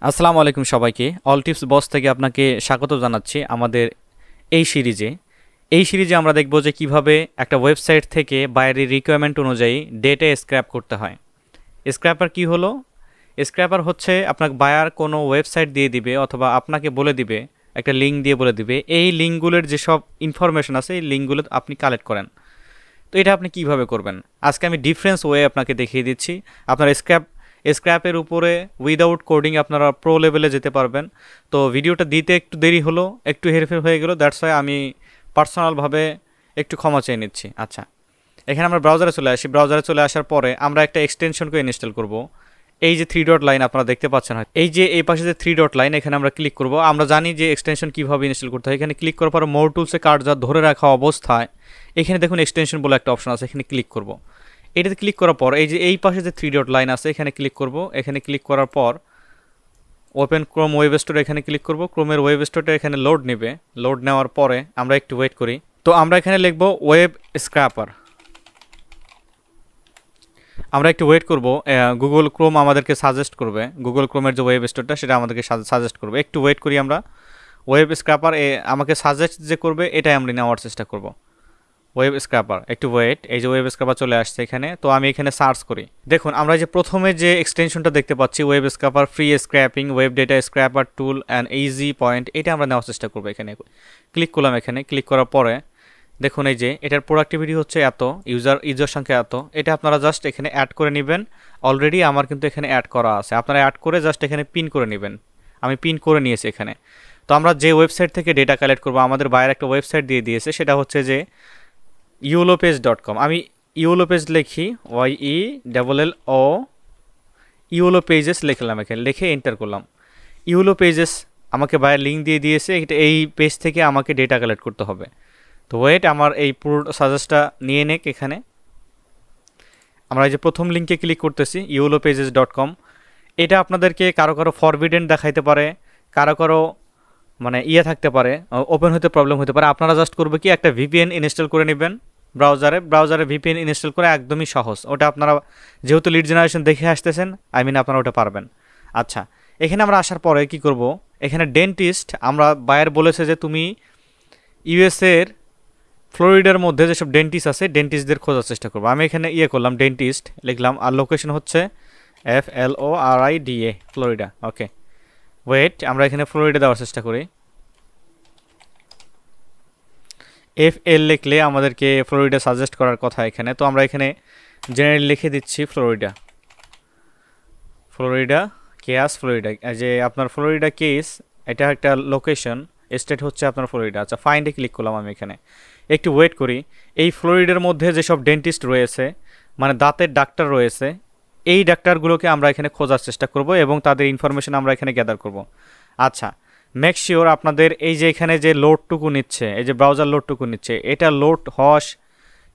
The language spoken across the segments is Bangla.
আসসালামু আলাইকুম সবাইকে। অল টিপস বস থেকে আপনাকে স্বাগত জানাচ্ছি আমাদের এই সিরিজে আমরা দেখব যে কিভাবে একটা ওয়েবসাইট থেকে বাইরের রিকোয়ারমেন্ট অনুযায়ী ডেটা স্ক্র্যাপ করতে হয়। স্ক্র্যাপার কি হলো? স্ক্র্যাপার হচ্ছে আপনাকে বায়ার কোনো ওয়েবসাইট দিয়ে দিবে অথবা আপনাকে বলে দিবে, একটা লিঙ্ক দিয়ে বলে দিবে এই লিঙ্কগুলোর যেসব ইনফরমেশন আছে এই লিঙ্কগুলো আপনি কালেক্ট করেন। তো এটা আপনি কিভাবে করবেন আজকে আমি ডিফারেন্স ওয়ে আপনাকে দেখিয়ে দিচ্ছি। আপনার স্ক্র্যাপের উপরে উইদাউট কোডিং আপনারা প্রো লেভেলে যেতে পারবেন। তো ভিডিওটা দিতে একটু দেরি হলো, একটু হেরফের হয়ে গেল, দ্যাটস ওয়াই আমি পার্সোনালভাবে একটু ক্ষমা চেয়ে নিচ্ছি। আচ্ছা, এখানে আমরা ব্রাউজারে চলে আসি। ব্রাউজারে চলে আসার পরে আমরা একটা এক্সটেনশনকে ইনস্টল করব। এই যে 3 ডট লাইন আপনারা দেখতে পাচ্ছেন, হয় এই যে এই পাশে যে 3 ডট লাইন, এখানে আমরা ক্লিক করব। আমরা জানি যে এক্সটেনশন কীভাবে ইনস্টল করতে হয়। এখানে ক্লিক করার পর মোর টুলসে কার্সার ধরে রাখা অবস্থায় এখানে দেখুন এক্সটেনশন বলে একটা অপশন আছে, এখানে ক্লিক করব। এটাতে ক্লিক করার পর এই যে এই পাশে যে 3 ডট লাইন আছে এখানে ক্লিক করব। এখানে ক্লিক করার পর ওপেন ক্রোম ওয়েব স্টোর এখানে ক্লিক করব। ক্রোমের ওয়েব স্টোরটা এখানে লোড নেবে। লোড নেওয়ার পরে আমরা একটু ওয়েট করি। তো আমরা এখানে লিখব ওয়েব স্ক্র্যাপার। আমরা একটু ওয়েট করব, গুগল ক্রোম আমাদেরকে সাজেস্ট করবে। গুগল ক্রোমের যে ওয়েব স্টোরটা সেটা আমাদেরকে সাজেস্ট করবে। একটু ওয়েট করি আমরা। ওয়েব স্ক্র্যাপার আমাকে সাজেস্ট যে করবে এটাই আমরা নেওয়ার চেষ্টা করব। ওয়েব স্ক্র্যাপার, একটু ওয়েট। এই যে ওয়েব স্ক্র্যাপার চলে আসছে এখানে। তো আমি এখানে সার্চ করি। দেখুন আমরা যে প্রথমে যে এক্সটেনশনটা দেখতে পাচ্ছি web scraper free scraping web data scraper tool and easy point, এটা আমরা নেওয়ার চেষ্টা করবো। এখানে ক্লিক করলাম। এখানে ক্লিক করার পরে দেখুন এই যে এটার প্রোডাক্টিভিটি হচ্ছে এত, ইউজার সংখ্যা এত। এটা আপনারা জাস্ট এখানে অ্যাড করে নেবেন। অলরেডি আমার কিন্তু এখানে অ্যাড করা আছে, আপনারা অ্যাড করে জাস্ট এখানে পিন করে নেবেন। আমি পিন করে নিয়েছি এখানে। তো আমরা যে ওয়েবসাইট থেকে ডেটা কালেক্ট করবো, আমাদের বাইরে একটা ওয়েবসাইট দিয়ে দিয়েছে, সেটা হচ্ছে যে ইউলোপেজ.com। আমি ইউলোপেজ লিখি, YELLO ইউলোপেজেস লিখলাম। এখানে লিখে এন্টার করলাম। ইউলোপেজেস আমাকে বাইরে লিঙ্ক দিয়ে দিয়েছে, এটা এই পেজ থেকে আমাকে ডেটা কালেক্ট করতে হবে। তো ওয়েট, আমার এই পুরো সাজেস্টটা নিয়ে নেক। এখানে আমরা এই যে প্রথম লিঙ্কে ক্লিক করতেছি ইউলোপেজেস.com। এটা আপনাদেরকে কারো ফরবিডেন দেখাইতে পারে, কারো মানে থাকতে পারে, ওপেন হতে প্রবলেম হতে পারে। আপনারা জাস্ট করবে কি একটা ভিপিএন ইনস্টল করে নেবেন ব্রাউজারে ভিপিএন ইনস্টল করে, একদমই সহজ। ওটা আপনারা যেহেতু লিড জেনারেশন দেখে আসতেছেন, আপনারা ওটা পারবেন। আচ্ছা, এখানে আমরা আসার পরে কি করব, এখানে ডেন্টিস্ট আমরা বায়ার বলেছে যে তুমি ইউএসএর ফ্লোরিডার মধ্যে যেসব ডেন্টিস্ট আছে ডেন্টিস্টদের খোঁজার চেষ্টা করবো। আমি এখানে করলাম, ডেন্টিস্ট লিখলাম, আর লোকেশন হচ্ছে FLORIDA ফ্লোরিডা। ওকে ওয়েট, আমরা এখানে ফ্লোরিডা দেওয়ার চেষ্টা করি। FL লিখলে আমাদেরকে ফ্লোরিডা সাজেস্ট করার কথা এখানে। তো আমরা এখানে জেনারেল লিখে দিচ্ছি ফ্লোরিডা কেস ফ্লোরিডা। যে আপনার ফ্লোরিডা কেস, এটা একটা লোকেশন, স্টেট হচ্ছে আপনার ফ্লোরিডা। আচ্ছা, ফাইন্ডে ক্লিক করলাম আমি এখানে। একটু ওয়েট করি। এই ফ্লোরিডার মধ্যে যেসব ডেন্টিস্ট রয়েছে, মানে দাঁতের ডাক্তার রয়েছে, এই ডাক্তারগুলোকে আমরা এখানে খোঁজার চেষ্টা করব এবং তাদের ইনফরমেশন আমরা এখানে গ্যাদার করব। আচ্ছা, মেক শিওর আপনাদের এই যে এখানে যে লোডটুকু নিচ্ছে, এই যে ব্রাউজার লোডটুকু নিচ্ছে, এটা লোড হওয়া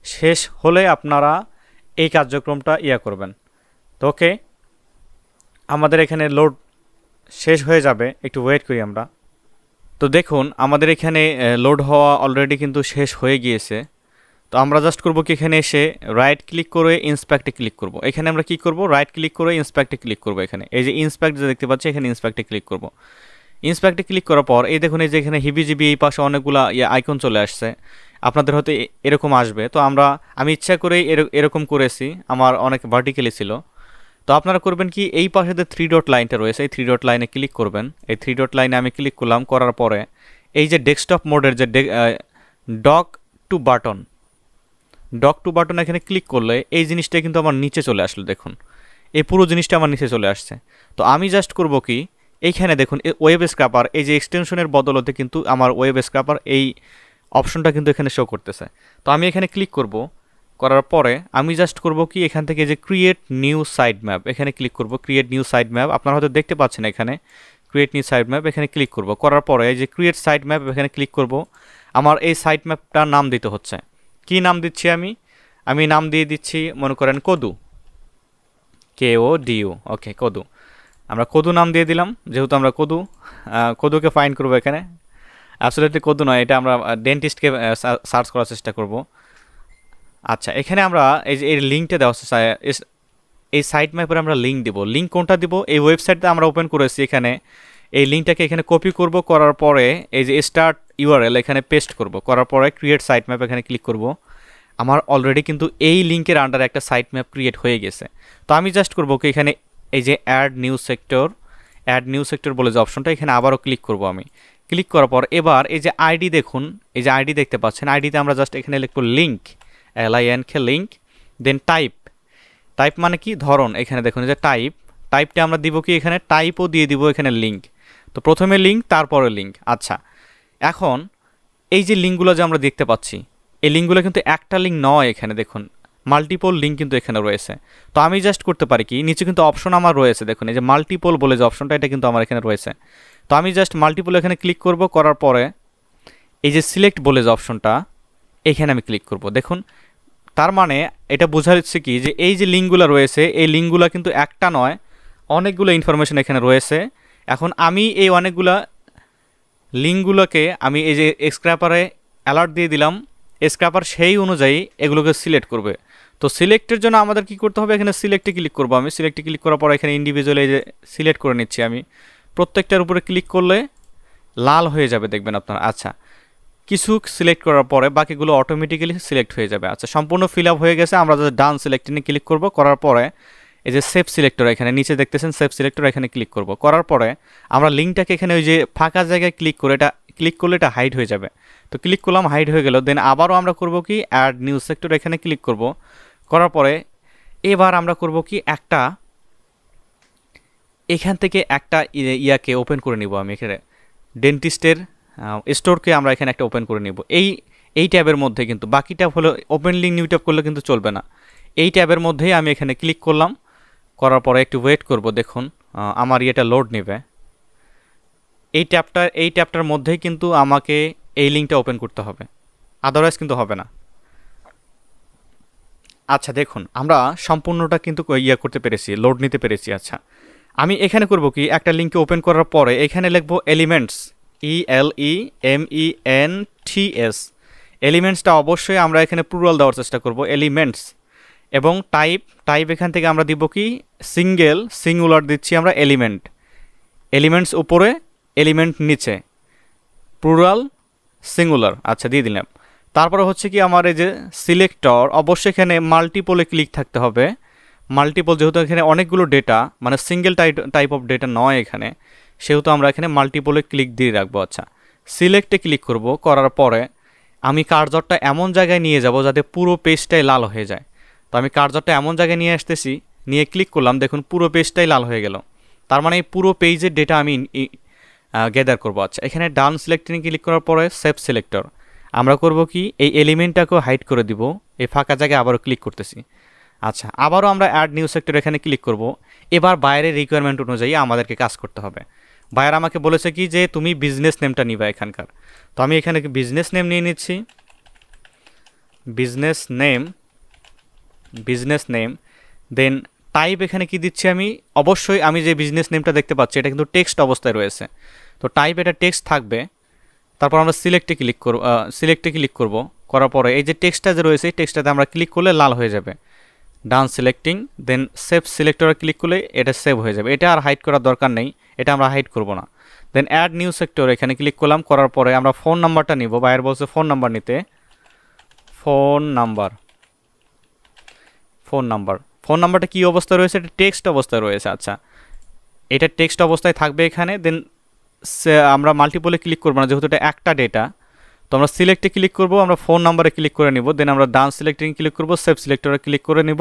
শেষ হলে আপনারা এই কার্যক্রমটা করবেন। তো ওকে, আমাদের এখানে লোড শেষ হয়ে যাবে, একটু ওয়েট করি আমরা। তো দেখুন আমাদের এখানে লোড হওয়া অলরেডি কিন্তু শেষ হয়ে গিয়েছে। তো আমরা জাস্ট করব কি, এখানে এসে রাইট ক্লিক করে ইন্সপেক্টে ক্লিক করব। এখানে আমরা কি করব, রাইট ক্লিক করে ইন্সপেক্টে ক্লিক করব। এখানে এই যে ইন্সপেক্ট যে দেখতে পাচ্ছি, এখানে ইন্সপেক্টে ক্লিক করব। ইন্সপেক্টে ক্লিক করার পর এই দেখুন এই যে এখানে হিবিজিবি এই পাশে অনেকগুলো আইকন চলে আসছে। আপনাদের হয়তো এরকম আসবে। তো আমি ইচ্ছা করেই এরকম করেছি, আমার অনেক ভার্টিক্যালি ছিল। তো আপনারা করবেন কি, এই পাশে যে 3 ডট লাইনটা রয়েছে এই 3 ডট লাইনে ক্লিক করবেন। এই 3 ডট লাইনে আমি ক্লিক করলাম। করার পরে এই যে ডেস্কটপ মোডের যে ডক টু বাটন এখানে ক্লিক করলে এই জিনিসটা কিন্তু আমার নিচে চলে আসলো। দেখুন এই পুরো জিনিসটা আমার নিচে চলে আসছে। তো আমি জাস্ট করব কি, এইখানে দেখুন ওয়েব স্ক্র্যাপার, এই যে এক্সটেনশনের বদলতে কিন্তু আমার ওয়েব স্ক্র্যাপার এই অপশনটা কিন্তু এখানে শো করতেছে। তো আমি এখানে ক্লিক করব। করার পরে আমি জাস্ট করব কি, এখান থেকে যে ক্রিয়েট নিউ সাইট ম্যাপ, এখানে ক্লিক করব। ক্রিয়েট নিউ সাইট ম্যাপ আপনারা হয়তো দেখতে পাচ্ছেন এখানে, ক্রিয়েট নিউ সাইট ম্যাপ এখানে ক্লিক করব। করার পরে এই যে ক্রিয়েট সাইট ম্যাপ এখানে ক্লিক করব। আমার এই সাইট ম্যাপটার নাম দিতে হচ্ছে। কি নাম দিচ্ছি আমি নাম দিয়ে দিচ্ছি, মনে করেন কদু, KODU। ওকে, কদু। আমরা কদু নাম দিয়ে দিলাম, যেহেতু আমরা কদুকে ফাইন্ড করব। এখানে অ্যাবসলিউটলি কদু নয়, এটা আমরা ডেন্টিস্টকে সার্চ করার চেষ্টা করব। আচ্ছা, এখানে আমরা এই যে এর লিঙ্কটা দেওয়া এই সাইট ম্যাপের আমরা লিঙ্ক দিব। লিঙ্ক কোনটা দিব? এই ওয়েবসাইটটা আমরা ওপেন করেছি এখানে, এই লিঙ্কটাকে এখানে কপি করব, করার পরে এই যে স্টার্ট ইউআরএল এখানে পেস্ট করব, করার পরে ক্রিয়েট সাইট ম্যাপ এখানে ক্লিক করব। আমার অলরেডি কিন্তু এই লিঙ্কের আন্ডারে একটা সাইট ম্যাপ ক্রিয়েট হয়ে গেছে। তো আমি জাস্ট করব কি এখানে এই যে অ্যাড নিউ সেক্টর বলে যে অপশনটা, এখানে আবারও ক্লিক করব। আমি ক্লিক করার পর এবার এই যে আইডি দেখুন, এই যে আইডি দেখতে পাচ্ছেন, আইডিতে আমরা জাস্ট এখানে লিখব লিঙ্ক, LINK লিঙ্ক, দেন টাইপ মানে কি ধরন, এখানে দেখুন এই যে টাইপটা আমরা দিব কি এখানে টাইপও দিয়ে দিব এখানে লিঙ্ক। তো প্রথমে লিঙ্ক, তারপরে লিঙ্ক। আচ্ছা, এখন এই যে লিঙ্কগুলো যে আমরা দেখতে পাচ্ছি, এই লিঙ্কগুলো কিন্তু একটা লিঙ্ক নয়, এখানে দেখুন মাল্টিপল লিঙ্ক কিন্তু এখানে রয়েছে। তো আমি জাস্ট করতে পারি কি, নিচে কিন্তু অপশন আমার রয়েছে, দেখুন এই যে মাল্টিপল বলে যে অপশনটা, এটা কিন্তু আমার এখানে রয়েছে। তো আমি জাস্ট মাল্টিপল এখানে ক্লিক করব, করার পরে এই যে সিলেক্ট বলে যে অপশনটা, এখানে আমি ক্লিক করব। দেখুন, তার মানে এটা বোঝা যাচ্ছে কি যে এই যে লিঙ্কগুলো রয়েছে, এই লিঙ্কগুলো কিন্তু একটা নয়, অনেকগুলো ইনফরমেশন এখানে রয়েছে। এখন আমি এই অনেকগুলা লিঙ্কগুলোকে আমি এই যে স্ক্র্যাপারে অ্যালার্ট দিয়ে দিলাম, স্ক্র্যাপার সেই অনুযায়ী এগুলোকে সিলেক্ট করবে। তো সিলেক্টের জন্য আমাদের কি করতে হবে, এখানে সিলেক্টে ক্লিক করব। আমি সিলেক্টে ক্লিক করার পর এখানে ইন্ডিভিজুয়ালি এই যে সিলেক্ট করে নিচ্ছি আমি, প্রত্যেকটার উপরে ক্লিক করলে লাল হয়ে যাবে দেখবেন আপনারা। আচ্ছা, কিছু সিলেক্ট করার পরে বাকিগুলো অটোমেটিক্যালি সিলেক্ট হয়ে যাবে। আচ্ছা, সম্পূর্ণ ফিল আপ হয়ে গেছে। আমরা জাস্ট ডান সিলেক্টে নিয়ে ক্লিক করব, করার পরে এই যে সেভ সিলেক্টর এখানে নিচে দেখতেছেন, সেভ সিলেক্টর এখানে ক্লিক করব। করার পরে আমরা লিঙ্কটাকে এখানে ওই যে ফাঁকা জায়গায় ক্লিক করলে এটা হাইড হয়ে যাবে। তো ক্লিক করলাম, হাইড হয়ে গেল। দেন আবারও আমরা করব কি অ্যাড নিউ সেক্টর এখানে ক্লিক করব, করার পরে এবার আমরা করব কি একটা এখান থেকে একটা ইয়াকে ওপেন করে নিব। আমি এখানে ডেন্টিস্টের স্টোরকে আমরা এখানে একটা ওপেন করে নিব এই ট্যাবের মধ্যে, কিন্তু বাকি ট্যাব হলো ওপেন লিঙ্ক নিউ ট্যাব করলে কিন্তু চলবে না। এই ট্যাবের মধ্যেই আমি এখানে ক্লিক করলাম, করার পরে একটু ওয়েট করব। দেখুন আমার এটা লোড নেবে। এই ট্যাবটার মধ্যেই কিন্তু আমাকে এই লিঙ্কটা ওপেন করতে হবে, আদারওয়াইজ কিন্তু হবে না। আচ্ছা, দেখুন আমরা সম্পূর্ণটা কিন্তু করতে পেরেছি, লোড নিতে পেরেছি। আচ্ছা, আমি এখানে করব কি একটা লিঙ্কে ওপেন করার পরে এখানে লিখব এলিমেন্টস, ELEMENTS। এলিমেন্টসটা অবশ্যই আমরা এখানে প্লুরাল দেওয়ার চেষ্টা করব, এলিমেন্টস। এবং টাইপ এখান থেকে আমরা দিব কি সিঙ্গুলার দিচ্ছি আমরা এলিমেন্টস উপরে, এলিমেন্ট নিচে, প্লুরাল সিঙ্গুলার। আচ্ছা, দিয়ে দিলাম। তারপরে হচ্ছে কি আমার এই যে সিলেক্টর, অবশ্যই এখানে মাল্টিপলে ক্লিক থাকতে হবে। মাল্টিপল যেহেতু এখানে অনেকগুলো ডেটা, মানে সিঙ্গেল টাইপ অফ ডেটা নয় এখানে, সেহেতু আমরা এখানে মাল্টিপলে ক্লিক দিয়ে রাখবো। আচ্ছা, সিলেক্টে ক্লিক করব, করার পরে আমি কার্সরটা এমন জায়গায় নিয়ে যাব যাতে পুরো পেজটাই লাল হয়ে যায়। তো আমি কার্সরটা এমন জায়গায় নিয়ে আসতেছি, নিয়ে ক্লিক করলাম, দেখুন পুরো পেজটাই লাল হয়ে গেল। তার মানে এই পুরো পেজের ডেটা আমি গ্যাদার করবো। আচ্ছা, এখানে ডান সিলেক্টে ক্লিক করার পরে সেভ সিলেক্টর আমরা করব কি এই এলিমেন্টটাকেও হাইড করে দিব, এই ফাঁকা জায়গায় আবারও ক্লিক করতেছি। আচ্ছা, আবারও আমরা অ্যাড নিউ সেক্টর এখানে ক্লিক করব। এবার বাইরের রিকোয়ারমেন্ট অনুযায়ী আমাদেরকে কাজ করতে হবে। বায়ার আমাকে বলেছে কি যে তুমি বিজনেস নেমটা নিবা এখানকার। তো আমি এখানে বিজনেস নেম নিয়ে নিচ্ছি, বিজনেস নেম। দেন টাইপ এখানে কি দিচ্ছি আমি, অবশ্যই আমি যে বিজনেস নেমটা দেখতে পাচ্ছি এটা কিন্তু টেক্সট অবস্থায় রয়েছে, তো টাইপ এটা টেক্সট থাকবে। তারপর আমরা সিলেক্টে ক্লিক করব, করার পরে এই যে টেক্সটটা যে রয়েছে এই টেক্সটটাতে আমরা ক্লিক করলে লাল হয়ে যাবে। ডান সিলেক্টিং, দেন সেভ সিলেক্টরে ক্লিক করলে এটা সেভ হয়ে যাবে। এটা আর হাইড করার দরকার নেই, এটা আমরা হাইড করব না। দেন অ্যাড নিউ সেক্টর এখানে ক্লিক করলাম, করার পরে আমরা ফোন নাম্বারটা নিব। বায়ার বলছে ফোন নাম্বার নিতে, ফোন নাম্বারটা কী অবস্থায় রয়েছে, এটা টেক্সট অবস্থায় রয়েছে। আচ্ছা, এটা টেক্সট অবস্থায় থাকবে এখানে। দেন আমরা মাল্টিপলে ক্লিক করবো না, যেহেতু এটা একটা ডেটা। তো আমরা সিলেক্টে ক্লিক করব, আমরা ফোন নাম্বারে ক্লিক করে নিব। দেন আমরা ডান সিলেক্টিং ক্লিক করব, সেভ সিলেক্টরে ক্লিক করে নিব।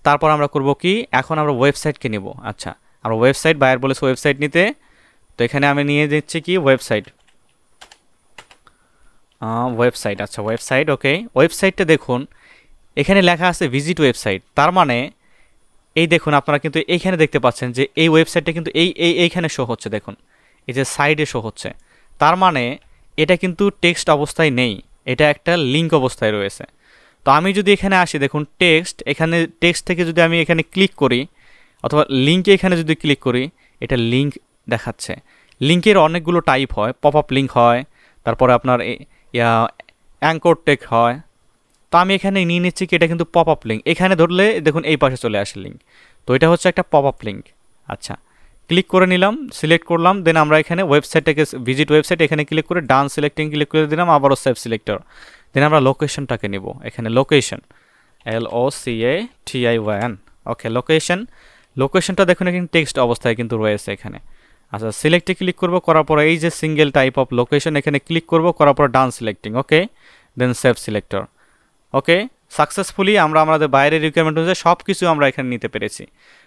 তারপর আমরা করব কি, এখন আমরা ওয়েবসাইটকে নিব। আচ্ছা, আমরা ওয়েবসাইট, বায়ার বলেছে ওয়েবসাইট নিতে, তো এখানে আমি নিয়ে দিচ্ছি কি ওয়েবসাইট। আচ্ছা, ওয়েবসাইট। ওকে, ওয়েবসাইটটা দেখুন এখানে লেখা আছে ভিজিট ওয়েবসাইট। তার মানে এই দেখুন আপনারা কিন্তু এইখানে দেখতে পাচ্ছেন যে এই ওয়েবসাইটটা কিন্তু এইখানে শো হচ্ছে, দেখুন এই যে সাইডে শো হচ্ছে। তার মানে এটা কিন্তু টেক্সট অবস্থায় নেই, এটা একটা লিঙ্ক অবস্থায় রয়েছে। তো আমি যদি এখানে আসি, দেখুন টেক্সট, এখানে টেক্সট থেকে যদি আমি এখানে ক্লিক করি অথবা লিঙ্কে এখানে যদি ক্লিক করি, এটা লিঙ্ক দেখাচ্ছে। লিঙ্কের অনেকগুলো টাইপ হয়, পপ আপ লিঙ্ক হয়, তারপরে আপনার অ্যাঙ্কর টেক্সট হয়, তো আমি এখানে নিয়ে নিচ্ছি কি এটা কিন্তু পপ আপ লিঙ্ক, এখানে ধরলে দেখুন এই পাশে চলে আসে লিঙ্ক, তো এটা হচ্ছে একটা পপ আপ লিঙ্ক। আচ্ছা, ক্লিক করে নিলাম, সিলেক্ট করলাম, দেন আমরা এখানে ওয়েবসাইটটাকে ভিজিট ওয়েবসাইট এখানে ক্লিক করে ডান সিলেক্টিং ক্লিক করে দিলাম, আবারও সেভ সিলেক্টর, দেন আমরা লোকেশনটাকে নিব, এখানে লোকেশন LOCATION, ওকে লোকেশন, লোকেশনটা দেখুন এখানে টেক্সট অবস্থায় কিন্তু রয়েছে এখানে। আচ্ছা, সিলেক্টে ক্লিক করব, করার পরে এই যে সিঙ্গেল টাইপ অফ লোকেশন এখানে ক্লিক করব, করার পর ডান সিলেক্টিং, ওকে দেন সেভ সিলেক্টর, ওকে সাকসেসফুলি আমরা আমাদের বাইরের রিকোয়ারমেন্ট অনুযায়ী সব কিছু আমরা এখানে নিতে পেরেছি।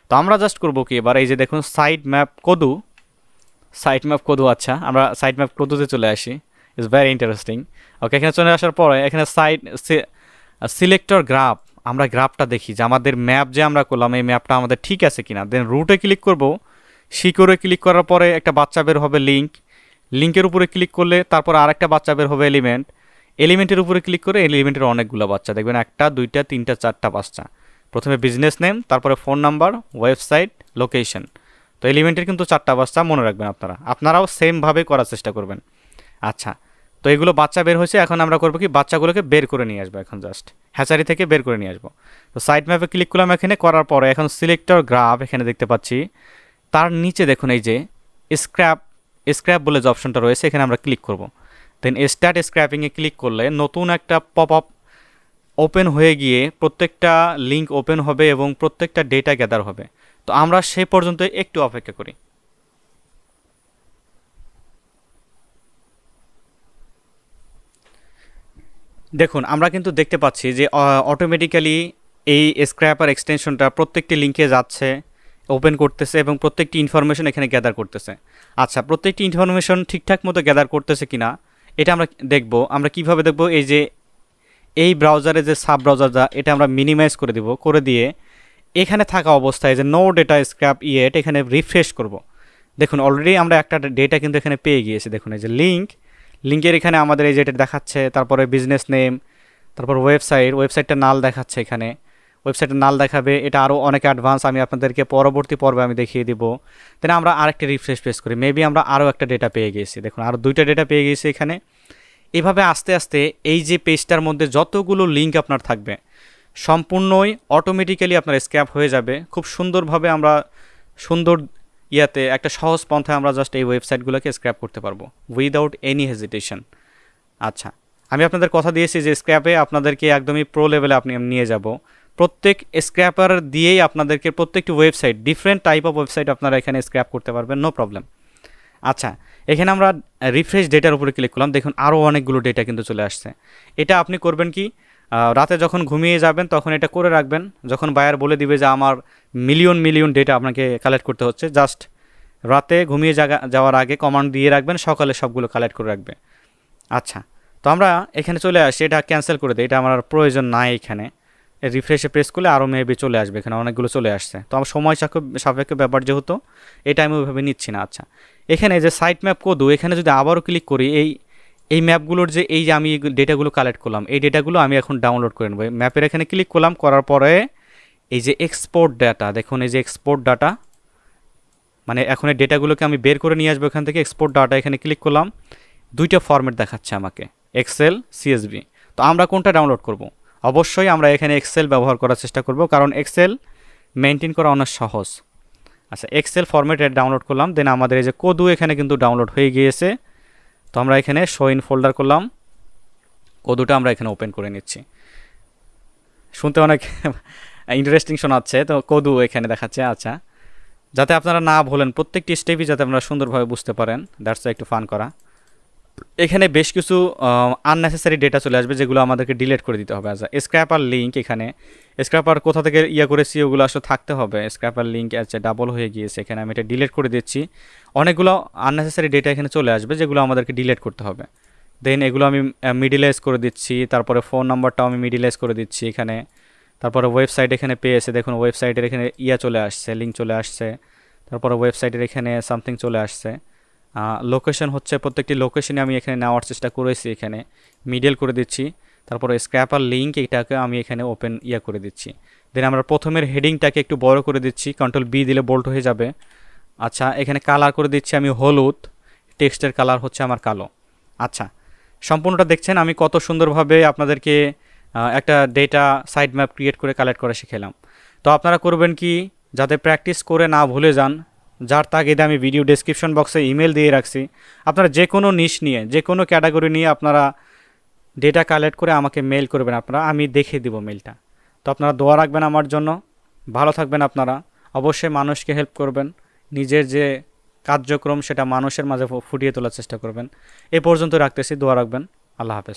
তো আমরা জাস্ট করবো কি এবার এই যে দেখুন সাইট ম্যাপ কোডু, আচ্ছা আমরা সাইট ম্যাপ কোডুতে চলে আসি, ইটস ভেরি ইন্টারেস্টিং। ওকে, এখানে চলে আসার পরে এখানে সাইট সিলেক্টর গ্রাফ, আমরা গ্রাফটা দেখি যে আমাদের ম্যাপ যে আমরা করলাম এই ম্যাপটা আমাদের ঠিক আছে কিনা, দেন রুটে ক্লিক করব, সিকিউরে ক্লিক করার পরে একটা বাচ্চা বের হবে লিঙ্ক, লিঙ্কের উপরে ক্লিক করলে তারপর আরেকটা বাচ্চা বের হবে এলিমেন্ট, এলিমেন্টের উপরে ক্লিক করে এলিমেন্টের অনেকগুলো বাচ্চা দেখবেন, 1 2 3 4 বাচ্চা, প্রথমে বিজনেস নেম, তারপরে ফোন নাম্বার, ওয়েবসাইট, লোকেশন। তো এলিমেন্টের কিন্তু 4টা বাচ্চা মনে রাখবেন আপনারাও সেমভাবে করার চেষ্টা করবেন। আচ্ছা, তো এগুলো বাচ্চা বের হয়েছে, এখন আমরা করবো কি বাচ্চাগুলোকে বের করে নিয়ে আসবো, এখন জাস্ট হ্যাচারি থেকে বের করে নিয়ে আসবো। তো সাইট ম্যাপে ক্লিক করলাম, এখানে করার পরে এখন সিলেক্টর গ্রাফ এখানে দেখতে পাচ্ছি, তার নিচে দেখুন এই যে স্ক্র্যাপ বলে যে অপশনটা রয়েছে এখানে আমরা ক্লিক করব, দেন স্টার্ট স্ক্র্যাপিংয়ে ক্লিক করলে নতুন একটা পপ আপ ওপেন হয়ে গিয়ে প্রত্যেকটা লিঙ্ক ওপেন হবে এবং প্রত্যেকটা ডেটা গ্যাদার হবে। তো আমরা সেই পর্যন্ত একটু অপেক্ষা করি। দেখুন আমরা কিন্তু দেখতে পাচ্ছি যে অটোমেটিক্যালি এই স্ক্র্যাপার এক্সটেনশনটা প্রত্যেকটি লিঙ্কে যাচ্ছে, ওপেন করতেছে এবং প্রত্যেকটি ইনফরমেশন এখানে গ্যাদার করতেছে। আচ্ছা, প্রত্যেকটি ইনফরমেশন ঠিকঠাক মতো গ্যাদার করতেছে কিনা এটা আমরা দেখব। আমরা কিভাবে দেখব, এই যে এই ব্রাউজারে যে সাব ব্রাউজারটা এটা আমরা মিনিমাইজ করে দিব, করে দিয়ে এখানে থাকা অবস্থায় যে নো ডেটা স্ক্র্যাপ ইয়েট এখানে রিফ্রেশ করব। দেখুন অলরেডি আমরা একটা ডেটা কিন্তু এখানে পেয়ে গিয়েছি, দেখুন এই যে লিঙ্কের এখানে আমাদের এই যে এটা দেখাচ্ছে, তারপরে বিজনেস নেম, তারপর ওয়েবসাইটটা নাল দেখাচ্ছে, এখানে ওয়েবসাইটটা নাল দেখাবে, এটা আরও অনেক অ্যাডভান্স, আমি আপনাদেরকে পরবর্তী পর্বে আমি দেখিয়ে দিব। দেন আমরা আরেকটা রিফ্রেশ পেজ করি, মেবি আমরা আরও একটা ডেটা পেয়ে গেছি, দেখুন আরও 2টা ডেটা পেয়ে গেছি এখানে। এভাবে আস্তে আস্তে এই যে পেজটার মধ্যে যতগুলো লিঙ্ক আপনার থাকবে সম্পূর্ণই অটোমেটিক্যালি আপনার স্ক্র্যাপ হয়ে যাবে। খুব সুন্দরভাবে আমরা সুন্দর ইয়াতে একটা সহজ পন্থায় আমরা জাস্ট এই ওয়েবসাইটগুলোকে স্ক্র্যাপ করতে পারবো উইদাউট এনি হেজিটেশন। আচ্ছা, আমি আপনাদের কথা দিয়েছি যে স্ক্র্যাপে আপনাদেরকে একদমই প্রো লেভেলে আপনি নিয়ে যাব। প্রত্যেক স্ক্র্যাপার দিয়েই আপনাদেরকে প্রত্যেকটি website, different type of website আপনারা এখানে স্ক্র্যাপ করতে পারবেন, নো প্রবলেম। আচ্ছা, এখানে আমরা রিফ্রেশ ডেটার উপরে ক্লিক করলাম, দেখুন আরও অনেকগুলো ডেটা কিন্তু চলে আসছে। এটা আপনি করবেন কি, রাতে যখন ঘুমিয়ে যাবেন তখন এটা করে রাখবেন, যখন বায়ার বলে দিবে যে আমার মিলিয়ন ডেটা আপনাকে কালেক্ট করতে হচ্ছে, জাস্ট রাতে ঘুমিয়ে যাওয়ার আগে কমান্ড দিয়ে রাখবেন, সকালে সবগুলো কালেক্ট করে রাখবে। আচ্ছা, তো আমরা এখানে চলে আসি, এটা ক্যান্সেল করে দিই, এটা আমার প্রয়োজন নাই। এখানে রিফ্রেশে প্রেস করলে আরও মেবি চলে আসবে, এখানে অনেকগুলো চলে আসছে, তো আমার সময় সাপেক্ষ ব্যাপার যেহেতু এটা আমি ওইভাবে নিচ্ছি না। আচ্ছা, এখানে যে সাইট ম্যাপ কোড, এখানে যদি আবারও ক্লিক করি, এই ম্যাপগুলোর যে এই যে আমি ডেটাগুলো কালেক্ট করলাম এই ডেটাগুলো আমি এখন ডাউনলোড করে নেব। ম্যাপের এখানে ক্লিক করলাম, করার পরে এই যে এক্সপোর্ট ডাটা, দেখুন এই যে এক্সপোর্ট ডাটা, মানে এখন এই ডেটাগুলোকে আমি বের করে নিয়ে আসবো এখান থেকে। এক্সপোর্ট ডাটা এখানে ক্লিক করলাম, 2টা ফরম্যাট দেখাচ্ছে আমাকে, এক্সেল, সিএসভি। তো আমরা কোনটা ডাউনলোড করব? অবশ্যই আমরা এখানে এক্সেল ব্যবহার করার চেষ্টা করব, কারণ এক্সেল মেনটেন করা অনেক সহজ। আচ্ছা, এক্সেল ফরম্যাট ডাউনলোড করলাম, দেন আমাদের এই যে কোডু এখানে কিন্তু ডাউনলোড হয়ে গিয়েছে। তো আমরা এখানে শো ইন ফোল্ডার করলাম, কোডুটা আমরা এখানে ওপেন করে নিচ্ছি। শুনতে অনেক ইন্টারেস্টিং শোনাচ্ছে, তো কোডু এখানে দেখাচ্ছে। আচ্ছা, যাতে আপনারা না ভুলেন, প্রত্যেকটি স্টেপই যাতে আপনারা সুন্দরভাবে বুঝতে পারেন, দ্যাটস একটু ফান করা। এখানে বেশ কিছু আননেসেসারি ডেটা চলে আসবে যেগুলো আমাদেরকে ডিলিট করে দিতে হবে। আচ্ছা, স্ক্র্যাপার লিঙ্ক, এখানে স্ক্র্যাপার কোথা থেকে করেছি ওগুলো আসলে থাকতে হবে। স্ক্র্যাপার লিঙ্ক আছে ডাবল হয়ে গিয়েছে, এখানে আমি এটা ডিলিট করে দিচ্ছি। অনেকগুলো আননেসেসারি ডেটা এখানে চলে আসবে যেগুলো আমাদেরকে ডিলিট করতে হবে। দেন এগুলো আমি মিডিলাইজ করে দিচ্ছি, তারপরে ফোন নাম্বারটাও আমি মিডিলাইজ করে দিচ্ছি এখানে। তারপরে ওয়েবসাইট এখানে পেয়েছে, দেখুন ওয়েবসাইটের এখানে চলে আসছে, লিঙ্ক চলে আসছে। তারপরে ওয়েবসাইটের এখানে সামথিং চলে আসছে। লোকেশন হচ্ছে প্রত্যেকটি লোকেশনে আমি এখানে নেওয়ার চেষ্টা করেছি, এখানে মিডল করে দিচ্ছি। তারপরে স্ক্র্যাপার লিঙ্ক এটাকে আমি এখানে ওপেন করে দিচ্ছি। দেন আমরা প্রথমের হেডিংটাকে একটু বড় করে দিচ্ছি, কন্ট্রোল বি দিলে বোল্ড হয়ে যাবে। আচ্ছা, এখানে কালার করে দিচ্ছি আমি হলুদ, টেক্সটের কালার হচ্ছে আমার কালো। আচ্ছা, সম্পূর্ণটা দেখছেন আমি কত সুন্দরভাবে আপনাদেরকে একটা ডেটা সাইড ম্যাপ ক্রিয়েট করে কালেক্ট করা শিখালাম। তো আপনারা করবেন কি, যাতে প্র্যাকটিস করে না ভুলে যান, যার তাগিদে আমি ভিডিও ডেসক্রিপশন বক্সে ইমেল দিয়ে রাখছি। আপনারা যে কোনো নিশ নিয়ে, যে কোনো ক্যাটাগরি নিয়ে আপনারা ডেটা কালেক্ট করে আমাকে মেল করবেন, আমি দেখিয়ে দিব মেলটা। তো আপনারা দোয়া রাখবেন আমার জন্য, ভালো থাকবেন আপনারা। অবশ্যই মানুষকে হেল্প করবেন, নিজের যে কার্যক্রম সেটা মানুষের মাঝে ফুটিয়ে তোলার চেষ্টা করবেন। এ পর্যন্ত রাখতেছি, দোয়া রাখবেন। আল্লাহ হাফেজ।